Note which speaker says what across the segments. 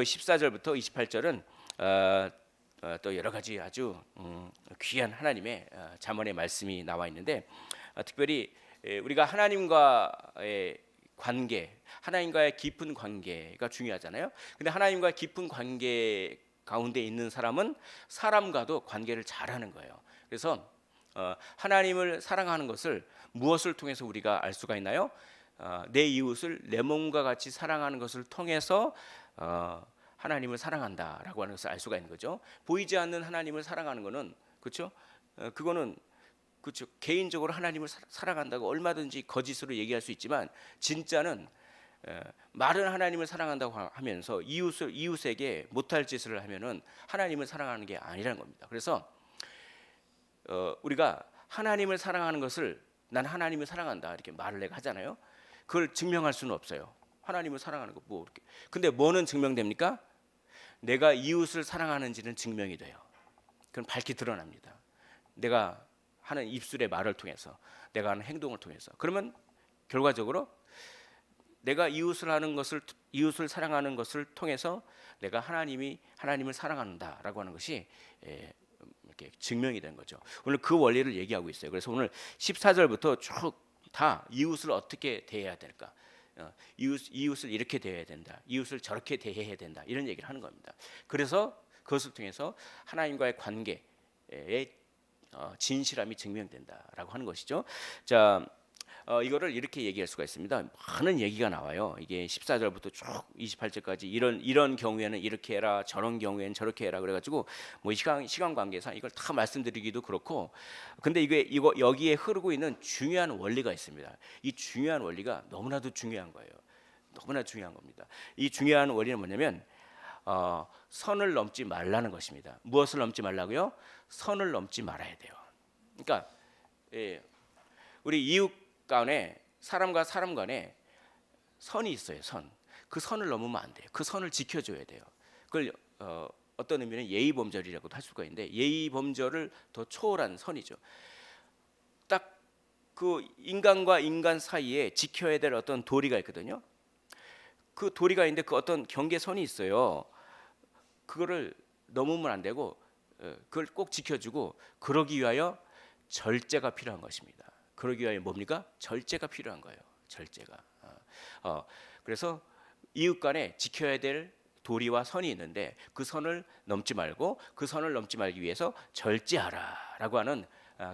Speaker 1: 14절부터 28절은 또 여러 가지 아주 귀한 하나님의 잠언의 말씀이 나와 있는데, 특별히 우리가 하나님과의 관계, 하나님과의 깊은 관계가 중요하잖아요. 근데 하나님과 깊은 관계 가운데 있는 사람은 사람과도 관계를 잘하는 거예요. 그래서 하나님을 사랑하는 것을 무엇을 통해서 우리가 알 수가 있나요? 내 이웃을 내 몸과 같이 사랑하는 것을 통해서 하나님을 사랑한다라고 하는 것을 알 수가 있는 거죠. 보이지 않는 하나님을 사랑하는 것은, 그렇죠? 그거는, 그렇죠, 개인적으로 하나님을 사랑한다고 얼마든지 거짓으로 얘기할 수 있지만, 진짜는 말은 하나님을 사랑한다고 하면서 이웃에게 못할 짓을 하면은 하나님을 사랑하는 게 아니라는 겁니다. 그래서 우리가 하나님을 사랑하는 것을, 난 하나님을 사랑한다 이렇게 말을 내가 하잖아요. 그걸 증명할 수는 없어요. 하나님을 사랑하는 거 뭐 이렇게. 근데 뭐는 증명됩니까? 내가 이웃을 사랑하는지는 증명이 돼요. 그건 밝히 드러납니다. 내가 하는 입술의 말을 통해서, 내가 하는 행동을 통해서. 그러면 결과적으로 내가 이웃을 사랑하는 것을 통해서 내가 하나님을 사랑한다라고 하는 것이 이렇게 증명이 된 거죠. 오늘 그 원리를 얘기하고 있어요. 그래서 오늘 14절부터 쭉 다 이웃을 어떻게 대해야 될까? 이웃을 이렇게 대해야 된다. 이웃을 저렇게 대해야 된다. 이런 얘기를 하는 겁니다. 그래서 그것을 통해서 하나님과의 관계의 진실함이 증명된다라고 하는 것이죠. 자, 이거를 이렇게 얘기할 수가 있습니다. 많은 얘기가 나와요. 이게 14절부터 쭉 28절까지 이런 경우에는 이렇게 해라, 저런 경우에는 저렇게 해라. 그래가지고 뭐 시간 관계상 이걸 다 말씀드리기도 그렇고, 근데 이거 여기에 흐르고 있는 중요한 원리가 있습니다. 이 중요한 원리가 너무나도 중요한 거예요. 너무나 중요한 겁니다. 이 중요한 원리는 뭐냐면 선을 넘지 말라는 것입니다. 무엇을 넘지 말라고요? 선을 넘지 말아야 돼요. 그러니까 우리 이웃 간에, 사람과 사람 간에 선이 있어요. 그 선을 넘으면 안 돼요. 그 선을 지켜줘야 돼요. 그걸 어떤 의미는 예의범절이라고도 할 수가 있는데, 예의범절을 더 초월한 선이죠. 딱 그 인간과 인간 사이에 지켜야 될 어떤 도리가 있거든요. 그 도리가 있는데 그 어떤 경계선이 있어요. 그거를 넘으면 안 되고 그걸 꼭 지켜주고, 그러기 위하여 절제가 필요한 것입니다. 그러기 위하여 뭡니까? 절제가 필요한 거예요. 절제가. 그래서 이웃 간에 지켜야 될 도리와 선이 있는데, 그 선을 넘지 말고, 그 선을 넘지 말기 위해서 절제하라라고 하는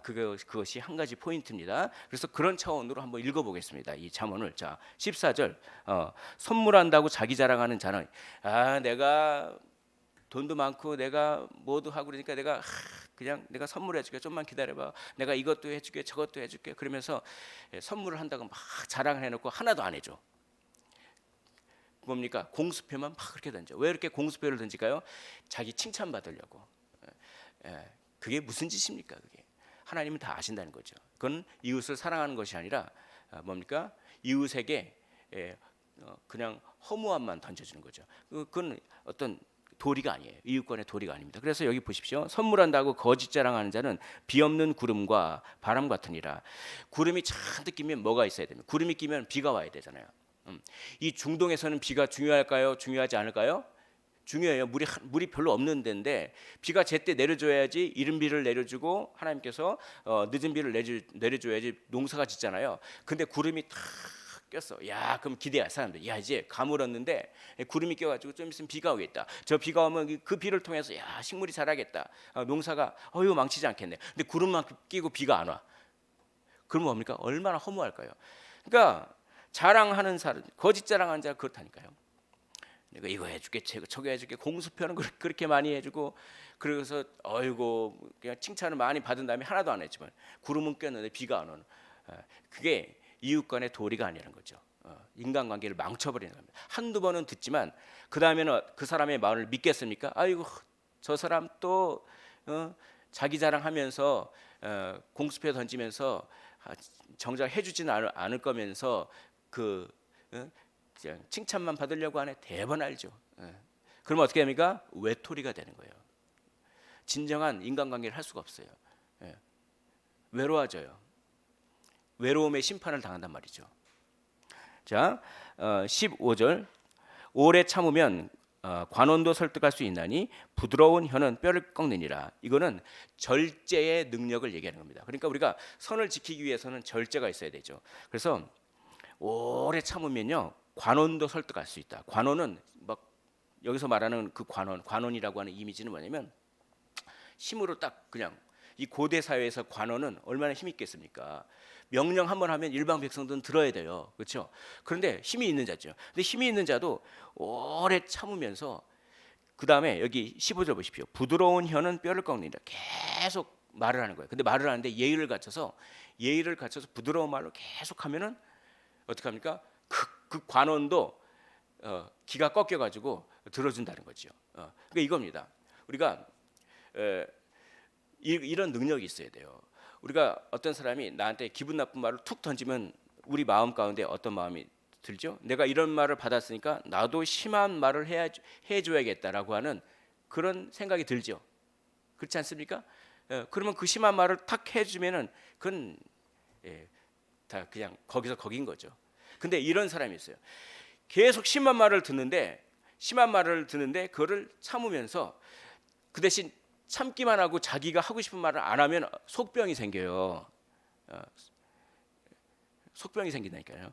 Speaker 1: 그것이 한 가지 포인트입니다. 그래서 그런 차원으로 한번 읽어보겠습니다. 이 잠언을. 자, 14절. 선물한다고 자기 자랑하는 자는, 내가 돈도 많고 내가 뭐도 하고 그러니까 내가 선물해 줄게, 좀만 기다려봐, 내가 이것도 해줄게 저것도 해줄게, 그러면서 선물을 한다고 막 자랑을 해놓고 하나도 안 해줘. 뭡니까? 공수표만 막 그렇게 던져. 왜 이렇게 공수표를 던질까요? 자기 칭찬받으려고. 그게 무슨 짓입니까? 그게 하나님은 다 아신다는 거죠. 그건 이웃을 사랑하는 것이 아니라 뭡니까? 이웃에게 그냥 허무함만 던져주는 거죠. 그건 어떤 도리가 아니에요. 이웃간의 도리가 아닙니다. 그래서 여기 보십시오. 선물한다고 거짓 자랑하는 자는 비 없는 구름과 바람 같으니라. 구름이 잔뜩 끼면 뭐가 있어야 됩니까? 구름이 끼면 비가 와야 되잖아요. 이 중동에서는 비가 중요할까요? 중요하지 않을까요? 중요해요. 물이 별로 없는 데인데 비가 제때 내려줘야지, 이른 비를 내려주고 하나님께서 늦은 비를 내려줘야지 농사가 짓잖아요. 근데 구름이 탁 꼈어. 야, 그럼 기대야 사람들. 야, 이제 가물었는데 구름이 껴가지고 좀 있으면 비가 오겠다. 저 비가 오면 그 비를 통해서 야, 식물이 자라겠다. 농사가 망치지 않겠네. 근데 구름만 끼고 비가 안 와. 그럼 뭡니까? 얼마나 허무할까요? 그러니까 자랑하는 사람, 거짓 자랑하는 자가 그렇다니까요. 내가 이거 해줄게, 저거 해줄게. 공수표는 그렇게 많이 해주고, 그래서 그냥 칭찬을 많이 받은 다음에 하나도 안 했지만 구름은 꼈는데 비가 안 오는. 그게 이웃 간의 도리가 아니라는 거죠. 인간관계를 망쳐버리는 겁니다. 한두 번은 듣지만 그 다음에는 그 사람의 말을 믿겠습니까? 아이고, 저 사람 또 자기 자랑하면서 공수표 던지면서 정작 해주지는 않을 거면서 그냥 칭찬만 받으려고 하네. 대번 알죠. 그러면 어떻게 됩니까? 외톨이가 되는 거예요. 진정한 인간관계를 할 수가 없어요. 외로워져요. 외로움의 심판을 당한단 말이죠. 자, 15절. 오래 참으면 관원도 설득할 수 있나니 부드러운 혀는 뼈를 꺾느니라. 이거는 절제의 능력을 얘기하는 겁니다. 그러니까 우리가 선을 지키기 위해서는 절제가 있어야 되죠. 그래서 오래 참으면요 관원도 설득할 수 있다. 관원은 막 여기서 말하는 그 관원이라고 하는 이미지는 뭐냐면 힘으로 딱 그냥 이 고대 사회에서 관원은 얼마나 힘이 있겠습니까? 명령 한번 하면 일반 백성들은 들어야 돼요. 그렇죠? 그런데 힘이 있는 자죠. 근데 힘이 있는 자도 오래 참으면서 그 다음에 여기 15절 보십시오. 부드러운 혀는 뼈를 꺾는다. 계속 말을 하는 거예요. 근데 말을 하는데 예의를 갖춰서 부드러운 말로 계속 하면은 어떻게 합니까? 그 관원도 기가 꺾여가지고 들어준다는 거죠. 그러니까 이겁니다. 우리가 이런 능력이 있어야 돼요. 우리가 어떤 사람이 나한테 기분 나쁜 말을 툭 던지면 우리 마음 가운데 어떤 마음이 들죠? 내가 이런 말을 받았으니까 나도 심한 말을 해줘야겠다라고 하는 그런 생각이 들죠. 그렇지 않습니까? 그러면 그 심한 말을 탁 해주면은 그건 다 그냥 거기서 거긴 거죠. 근데 이런 사람이 있어요. 계속 심한 말을 듣는데 그거를 참으면서 그 대신 참기만 하고 자기가 하고 싶은 말을 안 하면 속병이 생겨요. 속병이 생긴다니까요.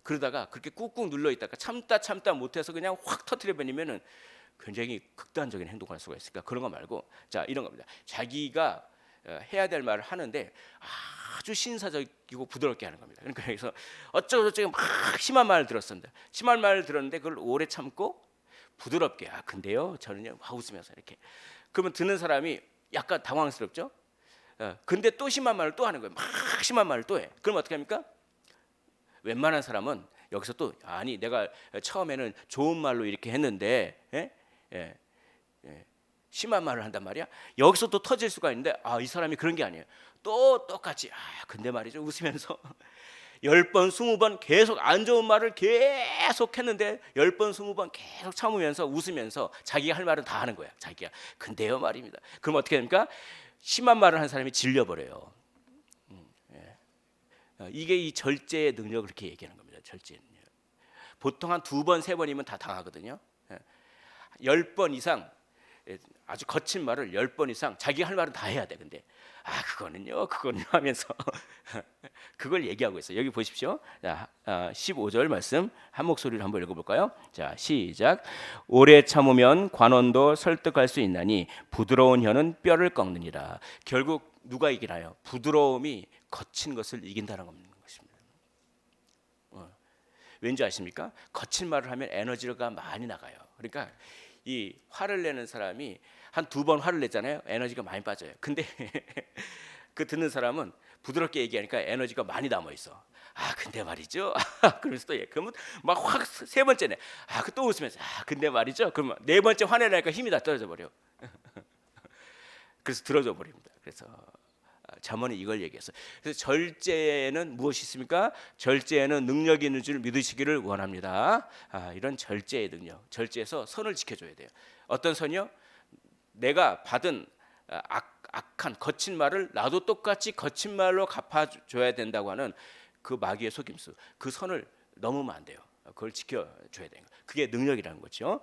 Speaker 1: 그러다가 그렇게 꾹꾹 눌러 있다가 참다 못해서 그냥 확 터트려 버리면은 굉장히 극단적인 행동을 할 수가 있으니까 그런 거 말고 자 이런 겁니다. 자기가 해야 될 말을 하는데 아주 신사적이고 부드럽게 하는 겁니다. 그러니까 여기서 어쩌고저쩌고 막 심한 말을 들었습니다. 심한 말을 들었는데 그걸 오래 참고 부드럽게 근데요 저는요 막 웃으면서 이렇게 그러면 듣는 사람이 약간 당황스럽죠. 근데 또 심한 말을 또 하는 거예요. 막 심한 말을 또 해. 그럼 어떻게 합니까? 웬만한 사람은 여기서 또 아니 내가 처음에는 좋은 말로 이렇게 했는데 심한 말을 한단 말이야. 여기서 또 터질 수가 있는데 이 사람이 그런 게 아니에요. 또 똑같이 근데 말이죠 웃으면서 10번 20번 계속 안 좋은 말을 계속 했는데 10번 20번 계속 참으면서 웃으면서 자기가 할 말은 다 하는 거야. 자기가 근데요 말입니다. 그럼 어떻게 됩니까? 심한 말을 한 사람이 질려버려요. 이게 이 절제의 능력을 그렇게 얘기하는 겁니다. 절제의 능력. 보통 한 2번 3번이면 다 당하거든요. 10번 이상 아주 거친 말을 10번 이상 자기 할 말은 다 해야 돼. 근데 그거는요 하면서 그걸 얘기하고 있어요. 여기 보십시오. 자, 15절 말씀 한 목소리로 한번 읽어볼까요? 자, 시작. 오래 참으면 관원도 설득할 수 있나니 부드러운 혀는 뼈를 꺾느니라. 결국 누가 이기나요? 부드러움이 거친 것을 이긴다는 것입니다. 왠지 아십니까? 거친 말을 하면 에너지가 많이 나가요. 그러니까 이 화를 내는 사람이 한 2번 화를 내잖아요. 에너지가 많이 빠져요. 근데 그 듣는 사람은 부드럽게 얘기하니까 에너지가 많이 남아 있어. 근데 말이죠. 그러면서 또 그러면 막 확 3번째네. 또 웃으면서 근데 말이죠. 그러면 4번째 화내니까 힘이 다 떨어져 버려. 그래서 들어져 버립니다. 그래서 잠언이 이걸 얘기했어요. 그래서 절제에는 무엇이 있습니까? 절제에는 능력이 있는 줄 믿으시기를 원합니다. 이런 절제의 능력, 절제에서 선을 지켜줘야 돼요. 어떤 선이요? 내가 받은 악한 거친 말을 나도 똑같이 거친 말로 갚아줘야 된다고 하는 그 마귀의 속임수, 그 선을 넘으면 안 돼요. 그걸 지켜줘야 돼요. 그게 능력이라는 거죠.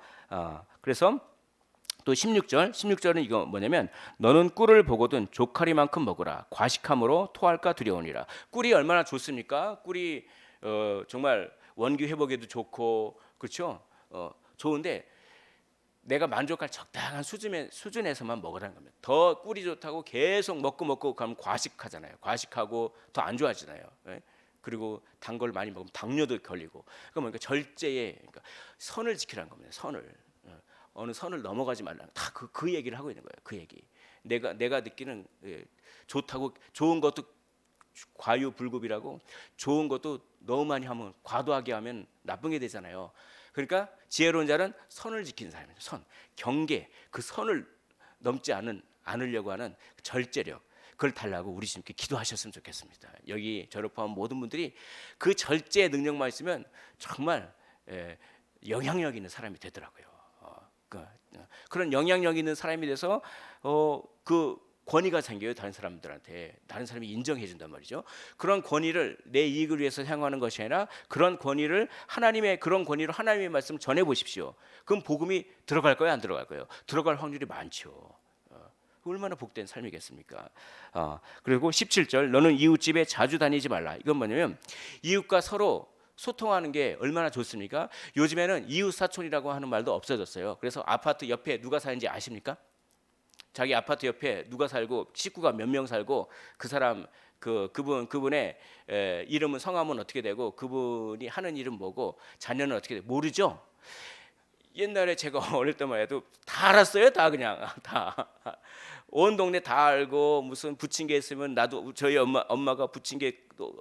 Speaker 1: 그래서 또 16절은 이거 뭐냐면 너는 꿀을 보거든 조카리만큼 먹으라. 과식함으로 토할까 두려우니라. 꿀이 얼마나 좋습니까? 꿀이 정말 원기 회복에도 좋고 그렇죠. 좋은데 내가 만족할 적당한 수준에서만 먹으라는 겁니다. 더 꿀이 좋다고 계속 먹고 가면 과식하잖아요. 과식하고 더 안 좋아지잖아요. 그리고 단 걸 많이 먹으면 당뇨도 걸리고. 그러니까 절제에 그러니까 선을 지키라는 겁니다. 선을. 어느 선을 넘어가지 말라. 다 그 얘기를 하고 있는 거예요. 그 얘기. 내가 느끼는 좋다고 좋은 것도 과유불급이라고 좋은 것도 너무 많이 하면 과도하게 하면 나쁜 게 되잖아요. 그러니까 지혜로운 자는 선을 지키는 사람이에요. 선, 경계, 그 선을 넘지 않으려고 하는 절제력. 그걸 달라고 우리 주님께 기도하셨으면 좋겠습니다. 여기 저를 포함한 모든 분들이 그 절제의 능력만 있으면 정말 영향력 있는 사람이 되더라고요. 그런 영향력 있는 사람이 돼서 그 권위가 생겨요. 다른 사람들한테. 다른 사람이 인정해 준단 말이죠. 그런 권위를 내 이익을 위해서 사용하는 것이 아니라 그런 권위를 하나님의 그런 권위로 하나님의 말씀을 전해 보십시오. 그럼 복음이 들어갈 거예요, 안 들어갈 거예요? 들어갈 확률이 많죠. 얼마나 복된 삶이겠습니까? 그리고 17절 너는 이웃집에 자주 다니지 말라. 이건 뭐냐면 이웃과 서로 소통하는 게 얼마나 좋습니까? 요즘에는 이웃 사촌이라고 하는 말도 없어졌어요. 그래서 아파트 옆에 누가 사는지 아십니까? 자기 아파트 옆에 누가 살고 식구가 몇 명 살고 그 사람 그분의 이름은 성함은 어떻게 되고 그분이 하는 일은 뭐고 자녀는 어떻게 되고 모르죠? 옛날에 제가 어릴 때만 해도 다 알았어요. 다 그냥 다. 온 동네 다 알고 무슨 부침개 있으면 나도 저희 엄마가 부침개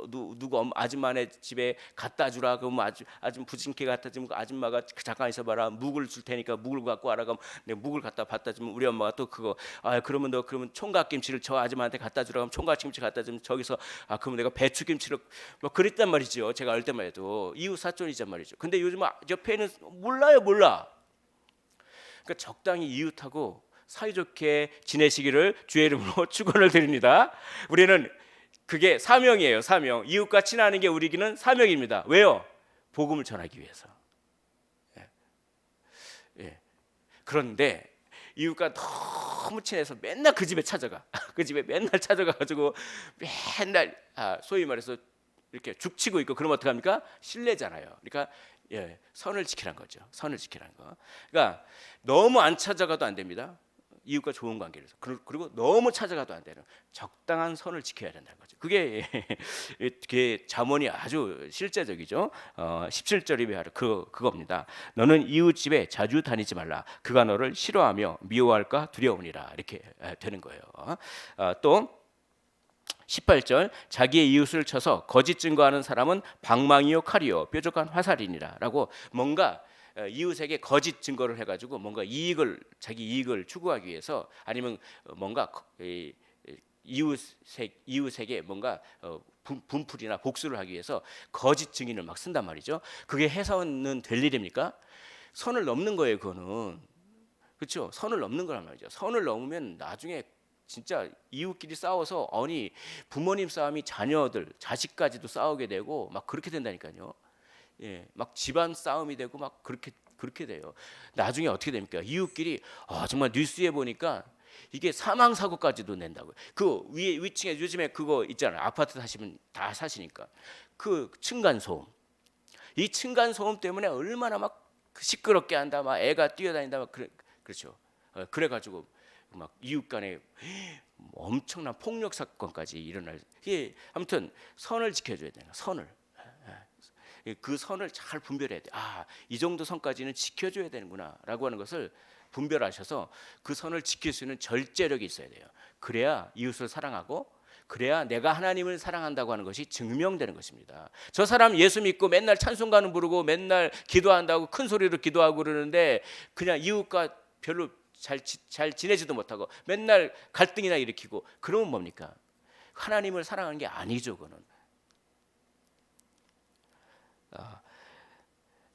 Speaker 1: 누구 아줌마네 집에 갖다 주라 그러면 아줌 부침개 갖다 주면 그 아줌마가 잠깐 있어봐라 묵을 줄 테니까 묵을 갖고 와라 그러면 내가 묵을 갖다 주면 우리 엄마가 또 그거 그러면 너 그러면 총각김치를 저 아줌마한테 갖다 주라 그러면 총각김치 갖다 주면 저기서 그러면 내가 배추김치를 뭐 그랬단 말이죠. 제가 어릴 때만 해도 이웃 사촌이란 말이죠. 근데 요즘 옆에는 몰라. 그러니까 적당히 이웃하고 사이좋게 지내시기를 주의 이름으로 축원을 드립니다. 우리는 그게 사명이에요. 사명. 이웃과 친하는 게 우리에게는 사명입니다. 왜요? 복음을 전하기 위해서. 예. 그런데 이웃과 너무 친해서 맨날 그 집에 찾아가. 그 집에 맨날 찾아가가지고 맨날 소위 말해서 이렇게 죽치고 있고 그러면 어떡합니까? 실례잖아요. 그러니까 선을 지키라는 거죠. 선을 지키라는 거. 그러니까 너무 안 찾아가도 안 됩니다. 이웃과 좋은 관계를. 그리고 너무 찾아가도 안 되는 적당한 선을 지켜야 된다는 거죠. 그게 잠언이 아주 실제적이죠. 17절이 바로 그겁니다. 너는 이웃 집에 자주 다니지 말라. 그가 너를 싫어하며 미워할까 두려우니라. 이렇게 되는 거예요. 또 18절 자기의 이웃을 쳐서 거짓 증거하는 사람은 방망이요 칼이요 뾰족한 화살이니라라고 뭔가 이웃에게 거짓 증거를 해가지고 뭔가 자기 이익을 추구하기 위해서 아니면 뭔가 이웃에게 뭔가 분풀이나 복수를 하기 위해서 거짓 증인을 막 쓴단 말이죠. 그게 해서는 될 일입니까? 선을 넘는 거예요. 그거는 그렇죠. 선을 넘는 거란 말이죠. 선을 넘으면 나중에 진짜 이웃끼리 싸워서 부모님 싸움이 자녀들 자식까지도 싸우게 되고 막 그렇게 된다니까요. 막 집안 싸움이 되고 막 그렇게 돼요. 나중에 어떻게 됩니까? 이웃끼리 정말 뉴스에 보니까 이게 사망 사고까지도 낸다고요. 그 위층에 요즘에 그거 있잖아요. 아파트 사시면 다 사시니까 그 층간 소음. 이 층간 소음 때문에 얼마나 막 시끄럽게 한다, 막 애가 뛰어다닌다, 막 그렇죠. 그래가지고 막 이웃 간에 엄청난 폭력 사건까지 일어날. 아무튼 선을 지켜줘야 돼요. 선을. 그 선을 잘 분별해야 돼. 이 정도 선까지는 지켜줘야 되는구나라고 하는 것을 분별하셔서 그 선을 지킬 수 있는 절제력이 있어야 돼요. 그래야 이웃을 사랑하고 그래야 내가 하나님을 사랑한다고 하는 것이 증명되는 것입니다. 저 사람 예수 믿고 맨날 찬송가는 부르고 맨날 기도한다고 큰 소리로 기도하고 그러는데 그냥 이웃과 별로 잘 지내지도 못하고 맨날 갈등이나 일으키고 그러면 뭡니까? 하나님을 사랑하는 게 아니죠. 그거는.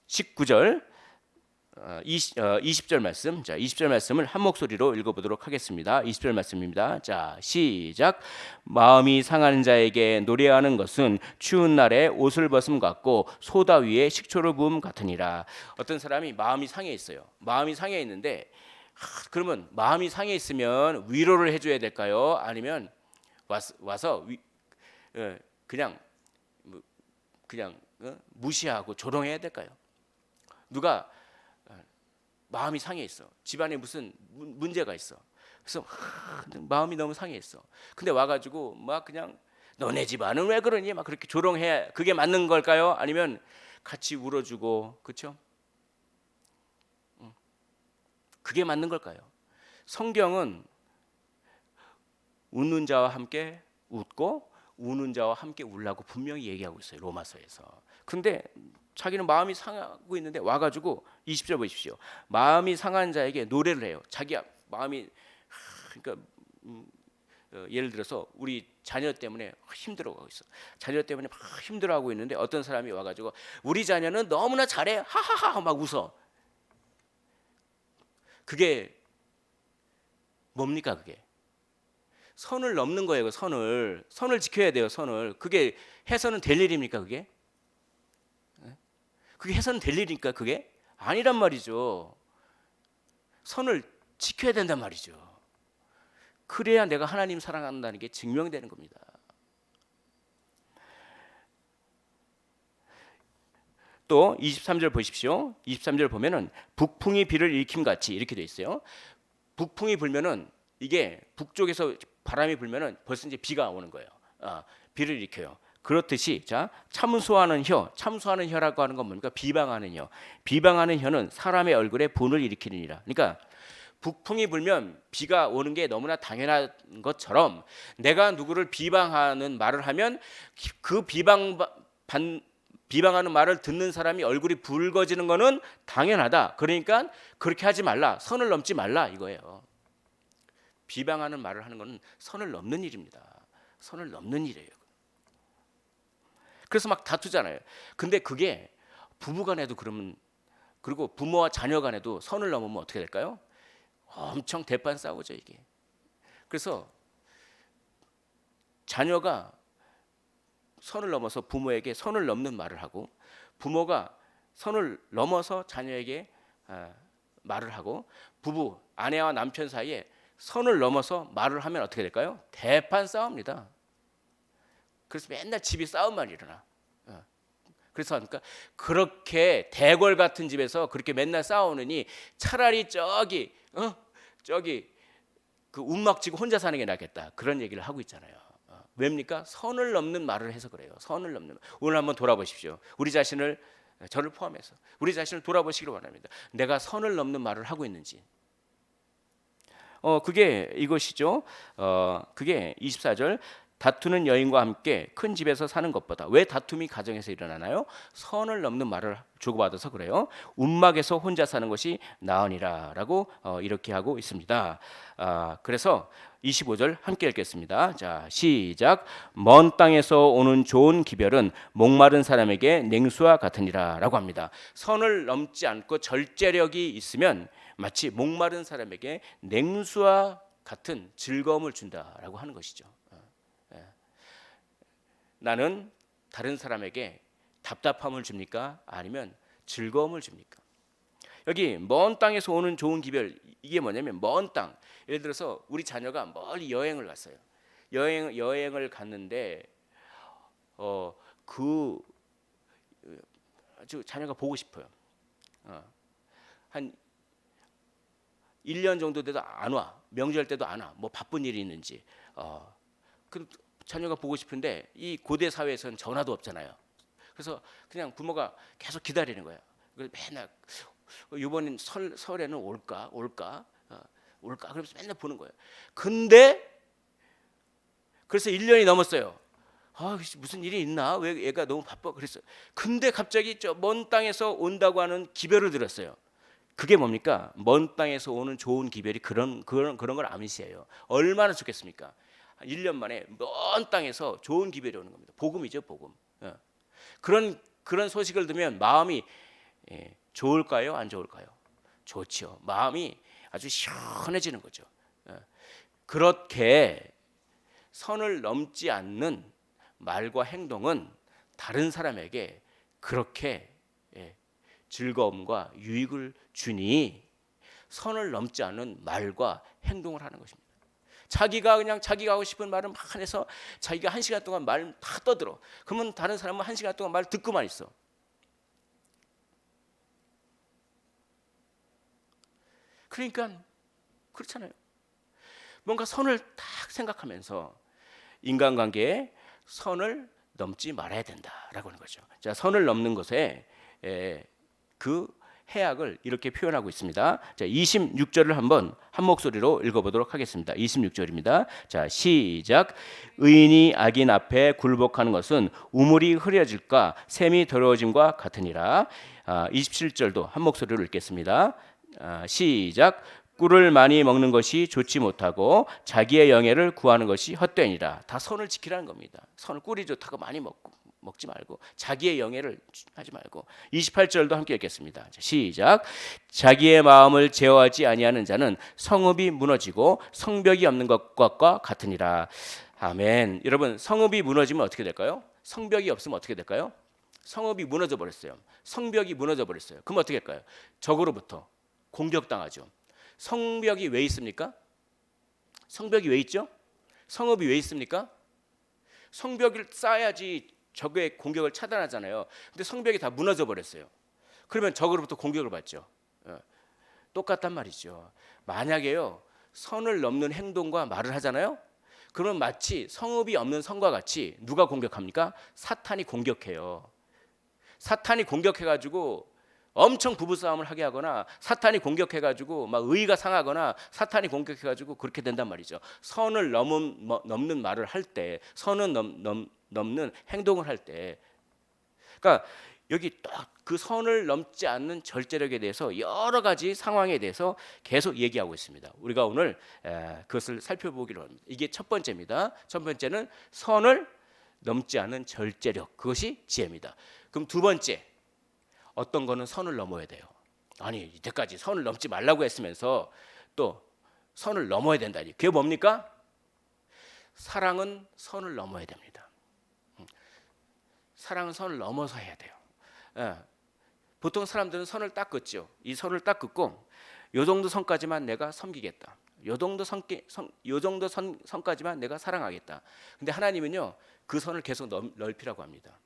Speaker 1: 19절 20절 말씀. 자, 20절 말씀을 한 목소리로 읽어보도록 하겠습니다. 20절 말씀입니다. 자, 시작. 마음이 상한 자에게 노래하는 것은 추운 날에 옷을 벗음 같고 소다 위에 식초를 부음 같으니라. 어떤 사람이 마음이 상해 있어요. 마음이 상해 있는데 그러면 마음이 상해 있으면 위로를 해줘야 될까요? 아니면 와서 그냥 무시하고 조롱해야 될까요? 누가 마음이 상해 있어. 집안에 무슨 문제가 있어. 그래서 마음이 너무 상해 있어. 근데 와가지고 막 그냥 너네 집안은 왜 그러니? 막 그렇게 조롱해. 그게 맞는 걸까요? 아니면 같이 울어주고, 그렇죠? 그게 맞는 걸까요? 성경은 웃는 자와 함께 웃고 우는 자와 함께 울라고 분명히 얘기하고 있어요. 로마서에서. 근데 자기는 마음이 상하고 있는데 와가지고 20절 보십시오. 마음이 상한 자에게 노래를 해요. 자기 마음이 그러니까 예를 들어서 우리 자녀 때문에 힘들어하고 있어. 자녀 때문에 막 힘들어하고 있는데 어떤 사람이 와가지고 우리 자녀는 너무나 잘해. 하하하 막 웃어. 그게 뭡니까 그게? 선을 넘는 거예요. 선을 지켜야 돼요. 선을. 그게 해서는 될 일입니까? 그게 해서는 될 일입니까? 그게 아니란 말이죠. 선을 지켜야 된단 말이죠. 그래야 내가 하나님 사랑한다는 게 증명되는 겁니다. 또 23절 보십시오. 23절 보면은 북풍이 비를 일으킴 같이 이렇게 돼 있어요. 북풍이 불면은 이게 북쪽에서 바람이 불면은 벌써 이제 비가 오는 거예요. 비를 일으켜요. 그렇듯이 자 참수하는 혀라고 하는 건 뭡니까? 비방하는 혀. 비방하는 혀는 사람의 얼굴에 분을 일으키느니라. 그러니까 북풍이 불면 비가 오는 게 너무나 당연한 것처럼 내가 누구를 비방하는 말을 하면 그 비방하는 말을 듣는 사람이 얼굴이 붉어지는 거는 당연하다. 그러니까 그렇게 하지 말라. 선을 넘지 말라 이거예요. 비방하는 말을 하는 것은 선을 넘는 일입니다. 선을 넘는 일이에요. 그래서 막 다투잖아요. 근데 그게 부부간에도 그러면, 그리고 부모와 자녀 간에도 선을 넘으면 어떻게 될까요? 엄청 대판 싸우죠 이게. 그래서 자녀가 선을 넘어서 부모에게 선을 넘는 말을 하고, 부모가 선을 넘어서 자녀에게 말을 하고, 부부 아내와 남편 사이에 선을 넘어서 말을 하면 어떻게 될까요? 대판 싸웁니다. 그래서 맨날 집이 싸움만 일어나. 그래서 그러니까 그렇게 대궐 같은 집에서 그렇게 맨날 싸우느니 차라리 저기 그 움막지고 혼자 사는 게 낫겠다. 그런 얘기를 하고 있잖아요. 왜입니까? 선을 넘는 말을 해서 그래요. 선을 넘는 말. 오늘 한번 돌아보십시오. 우리 자신을, 저를 포함해서 우리 자신을 돌아보시기를 원합니다. 내가 선을 넘는 말을 하고 있는지. 그게 이것이죠. 그게 24절. 다투는 여인과 함께 큰 집에서 사는 것보다. 왜 다툼이 가정에서 일어나나요? 선을 넘는 말을 주고받아서 그래요. 움막에서 혼자 사는 것이 나으니라라고 이렇게 하고 있습니다. 그래서 25절 함께 읽겠습니다. 자, 시작. 먼 땅에서 오는 좋은 기별은 목마른 사람에게 냉수와 같으니라라고 합니다. 선을 넘지 않고 절제력이 있으면 마치 목마른 사람에게 냉수와 같은 즐거움을 준다라고 하는 것이죠. 나는 다른 사람에게 답답함을 줍니까? 아니면 즐거움을 줍니까? 여기 먼 땅에서 오는 좋은 기별, 이게 뭐냐면 먼 땅. 예를 들어서 우리 자녀가 멀리 여행을 갔어요. 여행을 갔는데 그 아주 자녀가 보고 싶어요. 한 1년 정도 돼도 안 와. 명절 때도 안 와. 뭐 바쁜 일이 있는지. 그 자녀가 보고 싶은데 이 고대 사회에서는 전화도 없잖아요. 그래서 그냥 부모가 계속 기다리는 거예요. 그래서 맨날 이번엔 설에는 올까? 그러면서 맨날 보는 거예요. 근데 그래서 1년이 넘었어요. 무슨 일이 있나? 왜 애가 너무 바빠? 그랬어요. 근데 갑자기 저 먼 땅에서 온다고 하는 기별을 들었어요. 그게 뭡니까? 먼 땅에서 오는 좋은 기별이 그런 걸 암시해요. 얼마나 좋겠습니까? 1년 만에 먼 땅에서 좋은 기별이 오는 겁니다. 복음이죠, 복음. 그런 소식을 들으면 마음이 좋을까요, 안 좋을까요? 좋죠. 마음이 아주 시원해지는 거죠. 그렇게 선을 넘지 않는 말과 행동은 다른 사람에게 그렇게 즐거움과 유익을 주니 선을 넘지 않는 말과 행동을 하는 것입니다. 자기가 하고 싶은 말을 막 해서 자기가 1시간 동안 말 다 떠들어. 그러면 다른 사람은 1시간 동안 말 듣고만 있어. 그러니까 그렇잖아요. 뭔가 선을 딱 생각하면서 인간관계에 선을 넘지 말아야 된다라고 하는 거죠. 자, 선을 넘는 것에 그 해악을 이렇게 표현하고 있습니다. 자, 26절을 한번 한 목소리로 읽어보도록 하겠습니다. 26절입니다. 자, 시작. 의인이 악인 앞에 굴복하는 것은 우물이 흐려질까 샘이 더러워짐과 같으니라. 27절도 한 목소리로 읽겠습니다. 시작. 꿀을 많이 먹는 것이 좋지 못하고 자기의 영예를 구하는 것이 헛되니라. 다 선을 지키라는 겁니다. 선을 꿀이 좋다고 많이 먹고 먹지 말고 자기의 영예를 하지 말고 28절도 함께 읽겠습니다. 시작. 자기의 마음을 제어하지 아니하는 자는 성읍이 무너지고 성벽이 없는 것과 같으니라. 아멘. 여러분, 성읍이 무너지면 어떻게 될까요? 성벽이 없으면 어떻게 될까요? 성읍이 무너져 버렸어요. 성벽이 무너져 버렸어요. 그럼 어떻게 할까요? 적으로부터 공격당하죠. 성벽이 왜 있습니까? 성벽이 왜 있죠? 성읍이 왜 있습니까? 성벽을 쌓아야지 적의 공격을 차단하잖아요. 근데 성벽이 다 무너져 버렸어요. 그러면 적으로부터 공격을 받죠. 똑같단 말이죠. 만약에요, 선을 넘는 행동과 말을 하잖아요. 그러면 마치 성읍이 없는 성과 같이 누가 공격합니까? 사탄이 공격해요. 사탄이 공격해가지고 엄청 부부싸움을 하게 하거나 사탄이 공격해가지고 막 의의가 상하거나 사탄이 공격해가지고 그렇게 된단 말이죠. 선을 넘는 말을 할 때, 선을 넘는 행동을 할 때, 그러니까 여기 딱 그 선을 넘지 않는 절제력에 대해서 여러 가지 상황에 대해서 계속 얘기하고 있습니다. 우리가 오늘 그것을 살펴보기로 합니다. 이게 첫 번째입니다. 첫 번째는 선을 넘지 않는 절제력, 그것이 지혜입니다. 그럼 두 번째, 어떤 거는 선을 넘어야 돼요. 아니, 이때까지 선을 넘지 말라고 했으면서 또 선을 넘어야 된다니. 그게 뭡니까? 사랑은 선을 넘어야 됩니다. 사랑은 선을 넘어서 해야 돼요. 보통 사람들은 선을 딱 긋죠. 이 선을 딱 긋고 요 정도 선까지만 내가 섬기겠다. 요 정도 선까지만 내가 사랑하겠다. 근데 하나님은요, 그 선을 계속 넓히라고 합니다.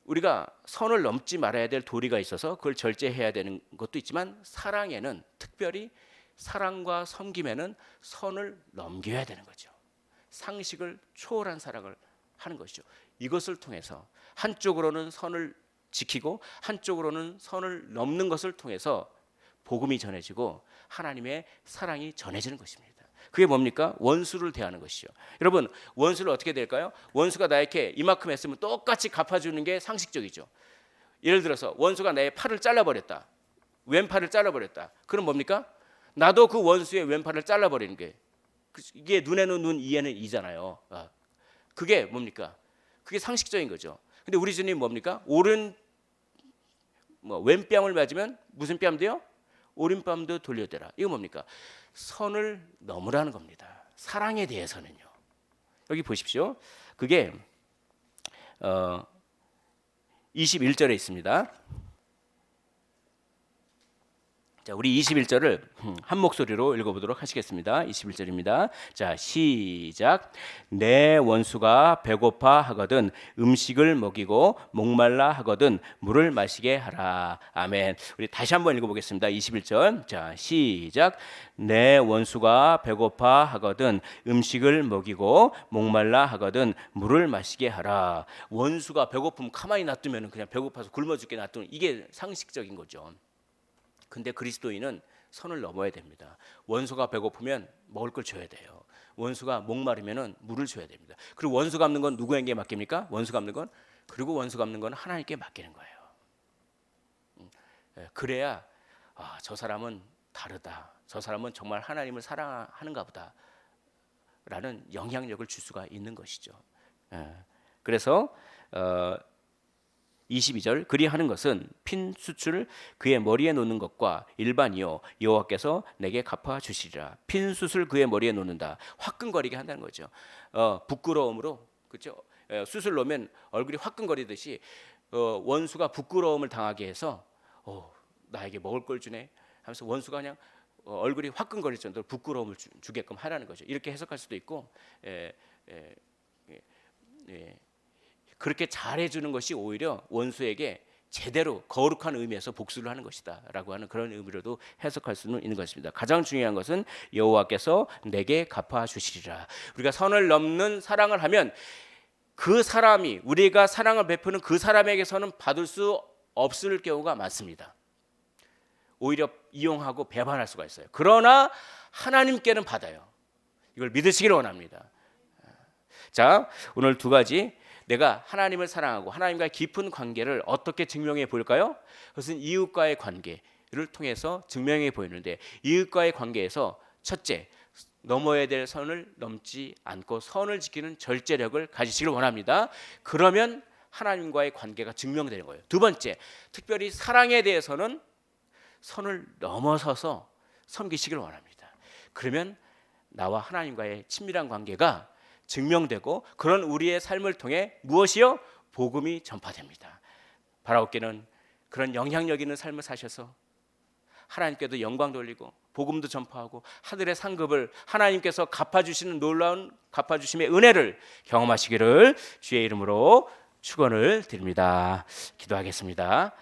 Speaker 1: 우리가 선을 넘지 말아야 될 도리가 있어서 그걸 절제해야 되는 것도 있지만, 사랑에는, 특별히 사랑과 섬김에는 선을 넘겨야 되는 거죠. 상식을 초월한 사랑을 하는 것이죠. 이것을 통해서 한쪽으로는 선을 지키고 한쪽으로는 선을 넘는 것을 통해서 복음이 전해지고 하나님의 사랑이 전해지는 것입니다. 그게 뭡니까? 원수를 대하는 것이죠. 여러분, 원수를 어떻게 될까요? 원수가 나에게 이만큼 했으면 똑같이 갚아주는 게 상식적이죠. 예를 들어서 원수가 내 팔을 잘라버렸다. 왼팔을 잘라버렸다. 그럼 뭡니까? 나도 그 원수의 왼팔을 잘라버리는 게, 이게 눈에는 눈, 이에는 이잖아요. 그게 뭡니까? 그게 상식적인 거죠. 근데 우리 주님 뭡니까? 왼뺨을 맞으면 무슨 뺨 돼요? 오른뺨도 돌려대라. 이거 뭡니까? 선을 넘으라는 겁니다. 사랑에 대해서는요. 여기 보십시오. 그게 21절에 있습니다. 자, 우리 21절을 한 목소리로 읽어보도록 하시겠습니다. 21절입니다. 자, 시작. 내 원수가 배고파 하거든 음식을 먹이고 목말라 하거든 물을 마시게 하라. 아멘. 우리 다시 한번 읽어보겠습니다. 21절. 자, 시작. 내 원수가 배고파 하거든 음식을 먹이고 목말라 하거든 물을 마시게 하라. 원수가 배고프면 가만히 놔두면 그냥 배고파서 굶어 죽게 놔두는, 이게 상식적인 거죠. 근데 그리스도인은 선을 넘어야 됩니다. 원수가 배고프면 먹을 걸 줘야 돼요. 원수가 목마르면 물을 줘야 됩니다. 그리고 원수 갚는 건 누구에게 맡깁니까? 원수 갚는 건, 그리고 원수 갚는 건 하나님께 맡기는 거예요. 그래야 저 사람은 다르다. 저 사람은 정말 하나님을 사랑하는가 보다 라는 영향력을 줄 수가 있는 것이죠. 그래서 22절, 그리하는 것은 핀 숯을 그의 머리에 놓는 것과 일반이요 여호와께서 내게 갚아 주시리라. 핀 숯을 그의 머리에 놓는다. 화끈거리게 한다는 거죠. 부끄러움으로, 그렇죠? 숯을 놓으면 얼굴이 화끈거리듯이 원수가 부끄러움을 당하게 해서 나에게 먹을 걸 주네 하면서 원수가 그냥 얼굴이 화끈거릴 정도로 부끄러움을 주게끔 하라는 거죠. 이렇게 해석할 수도 있고, 그렇게 잘해주는 것이 오히려 원수에게 제대로 거룩한 의미에서 복수를 하는 것이다 라고 하는 그런 의미로도 해석할 수는 있는 것입니다. 가장 중요한 것은 여호와께서 내게 갚아주시리라. 우리가 선을 넘는 사랑을 하면 그 사람이, 우리가 사랑을 베푸는 그 사람에게서는 받을 수 없을 경우가 많습니다. 오히려 이용하고 배반할 수가 있어요. 그러나 하나님께는 받아요. 이걸 믿으시기를 원합니다. 자, 오늘 두 가지, 내가 하나님을 사랑하고 하나님과의 깊은 관계를 어떻게 증명해 볼까요? 그것은 이웃과의 관계를 통해서 증명해 보이는데, 이웃과의 관계에서 첫째, 넘어야 될 선을 넘지 않고 선을 지키는 절제력을 가지시길 원합니다. 그러면 하나님과의 관계가 증명되는 거예요. 두 번째, 특별히 사랑에 대해서는 선을 넘어서서 섬기시길 원합니다. 그러면 나와 하나님과의 친밀한 관계가 증명되고 그런 우리의 삶을 통해 무엇이요? 복음이 전파됩니다. 바라옵기는 그런 영향력 있는 삶을 사셔서 하나님께도 영광 돌리고 복음도 전파하고 하늘의 상급을 하나님께서 갚아주시는 놀라운 갚아주심의 은혜를 경험하시기를 주의 이름으로 축원을 드립니다. 기도하겠습니다.